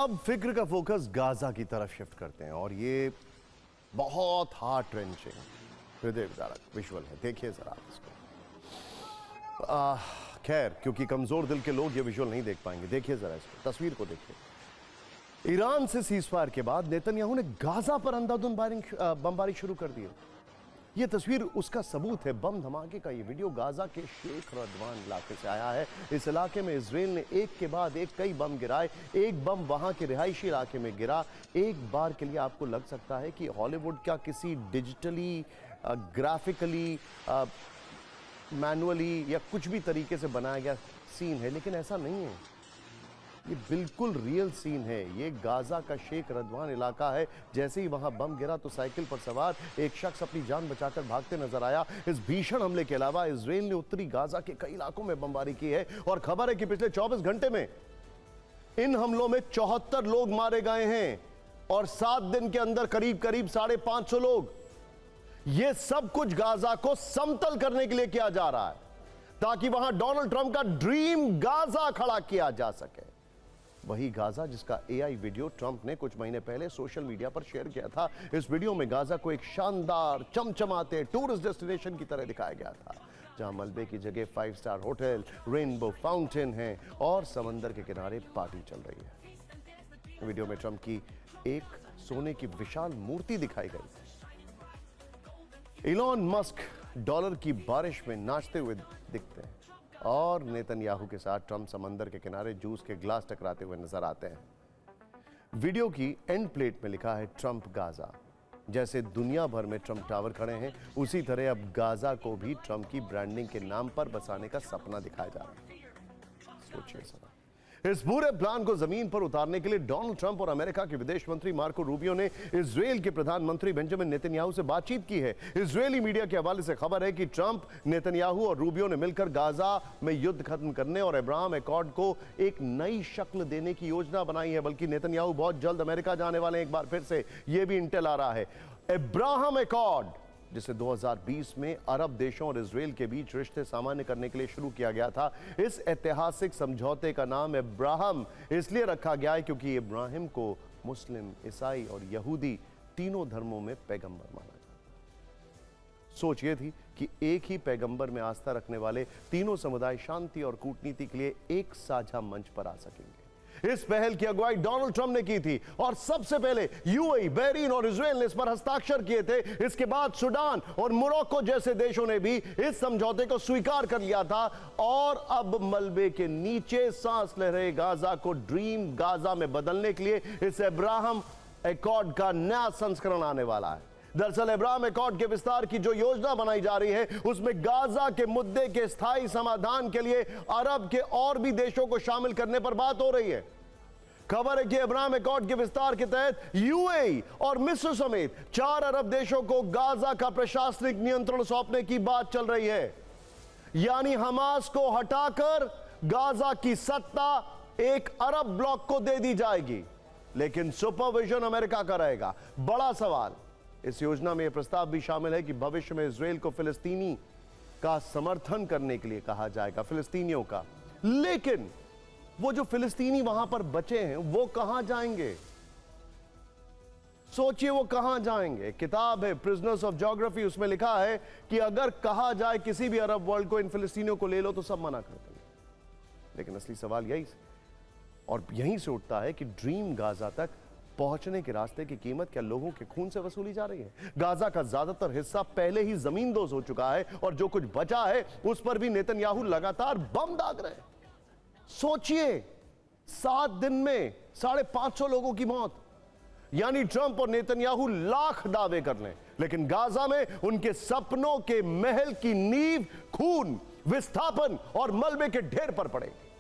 अब फिक्र का फोकस गाजा की तरफ शिफ्ट करते हैं और ये बहुत हार्ट रेंचिंग हृदय विदारक विजुअल है। देखिए जरा आप इसको। खैर, क्योंकि कमजोर दिल के लोग ये विजुअल नहीं देख पाएंगे, देखिए जरा इसको, तस्वीर को देखिए। ईरान से सीजफायर के बाद नेतन्याहू ने गाजा पर अंधाधुंध बमबारी शुरू कर दी है। यह तस्वीर उसका सबूत है। बम धमाके का ये वीडियो गाजा के शेख रदवान इलाके से आया है। इस इलाके में इजराइल ने एक के बाद एक कई बम गिराए। एक बम वहां के रिहायशी इलाके में गिरा। एक बार के लिए आपको लग सकता है कि हॉलीवुड का किसी डिजिटली ग्राफिकली मैनुअली या कुछ भी तरीके से बनाया गया सीन है, लेकिन ऐसा नहीं है। ये बिल्कुल रियल सीन है। ये गाजा का शेख रदवान इलाका है। जैसे ही वहां बम गिरा तो साइकिल पर सवार एक शख्स अपनी जान बचाकर भागते नजर आया। इस भीषण हमले के अलावा इजराइल ने उत्तरी गाजा के कई इलाकों में बमबारी की है और खबर है कि पिछले 24 घंटे में इन हमलों में 74 लोग मारे गए हैं और 7 दिन के अंदर करीब करीब 550 लोग। यह सब कुछ गाजा को समतल करने के लिए किया जा रहा है ताकि वहां डोनाल्ड ट्रंप का ड्रीम गाजा खड़ा किया जा सके। वही गाजा जिसका एआई वीडियो ट्रंप ने कुछ महीने पहले सोशल मीडिया पर शेयर किया था। इस वीडियो में गाजा को एक शानदार चमचमाते टूरिस्ट डेस्टिनेशन की तरह दिखाया गया था, जहां मलबे की जगह 5 स्टार होटल, रेनबो फाउंटेन है और समंदर के किनारे पार्टी चल रही है। वीडियो में ट्रंप की एक सोने की विशाल मूर्ति दिखाई गई। इलॉन मस्क डॉलर की बारिश में नाचते हुए दिखते हैं और नेतन्याहू के साथ ट्रंप समंदर के किनारे जूस के ग्लास टकराते हुए नजर आते हैं। वीडियो की एंड प्लेट में लिखा है ट्रंप गाजा। जैसे दुनिया भर में ट्रंप टावर खड़े हैं, उसी तरह अब गाजा को भी ट्रंप की ब्रांडिंग के नाम पर बसाने का सपना दिखाया जा रहा है। सोचिए सर, इस पूरे प्लान को जमीन पर उतारने के लिए डोनाल्ड ट्रंप और अमेरिका के विदेश मंत्री मार्को रूबियो ने इजराइल के प्रधानमंत्री बेंजामिन नेतन्याहू से बातचीत की है। इजरायली मीडिया के हवाले से खबर है कि ट्रंप, नेतन्याहू और रूबियो ने मिलकर गाजा में युद्ध खत्म करने और अब्राहम एकॉर्ड को एक नई शक्ल देने की योजना बनाई है। बल्कि नेतन्याहू बहुत जल्द अमेरिका जाने वाले हैं। एक बार फिर से यह भी इंटेल आ रहा है। अब्राहम एकॉर्ड, जिसे 2020 में अरब देशों और इजराइल के बीच रिश्ते सामान्य करने के लिए शुरू किया गया था। इस ऐतिहासिक समझौते का नाम अब्राहम इसलिए रखा गया है क्योंकि इब्राहिम को मुस्लिम, ईसाई और यहूदी तीनों धर्मों में पैगंबर माना जाता है। सोच ये थी कि एक ही पैगंबर में आस्था रखने वाले तीनों समुदाय शांति और कूटनीति के लिए एक साझा मंच पर आ सकेंगे। इस पहल की अगुवाई डोनाल्ड ट्रंप ने की थी और सबसे पहले यूएई, बहरीन और इजराइल ने इस पर हस्ताक्षर किए थे। इसके बाद सूडान और मोरक्को जैसे देशों ने भी इस समझौते को स्वीकार कर लिया था और अब मलबे के नीचे सांस ले रहे गाजा को ड्रीम गाजा में बदलने के लिए इस अब्राहम एकॉर्ड का नया संस्करण आने वाला है। दरअसल अब्राहम एकॉर्ड के विस्तार की जो योजना बनाई जा रही है, उसमें गाजा के मुद्दे के स्थायी समाधान के लिए अरब के और भी देशों को शामिल करने पर बात हो रही है। खबर है कि अब्राहम एकॉर्ड के विस्तार के तहत यूएई और मिस्र समेत 4 अरब देशों को गाजा का प्रशासनिक नियंत्रण सौंपने की बात चल रही है। यानी हमास को हटाकर गाजा की सत्ता एक अरब ब्लॉक को दे दी जाएगी, लेकिन सुपरविजन अमेरिका का रहेगा। बड़ा सवाल, इस योजना में यह प्रस्ताव भी शामिल है कि भविष्य में इजराइल को फिलिस्तीनी का समर्थन करने के लिए कहा जाएगा, फिलिस्तीनियों का। लेकिन वो जो फिलिस्तीनी वहां पर बचे हैं वो कहां जाएंगे? सोचिए वो कहां जाएंगे। किताब है प्रिजनर्स ऑफ ज्योग्राफी, उसमें लिखा है कि अगर कहा जाए किसी भी अरब वर्ल्ड को इन फिलिस्तीनियों को ले लो तो सब मना कर देंगे। लेकिन असली सवाल यही और यहीं से उठता है कि ड्रीम गाजा तक पहुंचने के रास्ते की कीमत क्या लोगों के खून से वसूली जा रही है? गाजा का ज्यादातर हिस्सा पहले ही जमींदोज हो चुका है और जो कुछ बचा है उस पर भी नेतन्याहू लगातार बम दाग रहे हैं। सोचिए, 7 दिन में 550 लोगों की मौत। यानी ट्रंप और नेतन्याहू लाख दावे कर लें, लेकिन गाजा में उनके सपनों के महल की नींव खून, विस्थापन और मलबे के ढेर पर पड़ेगी।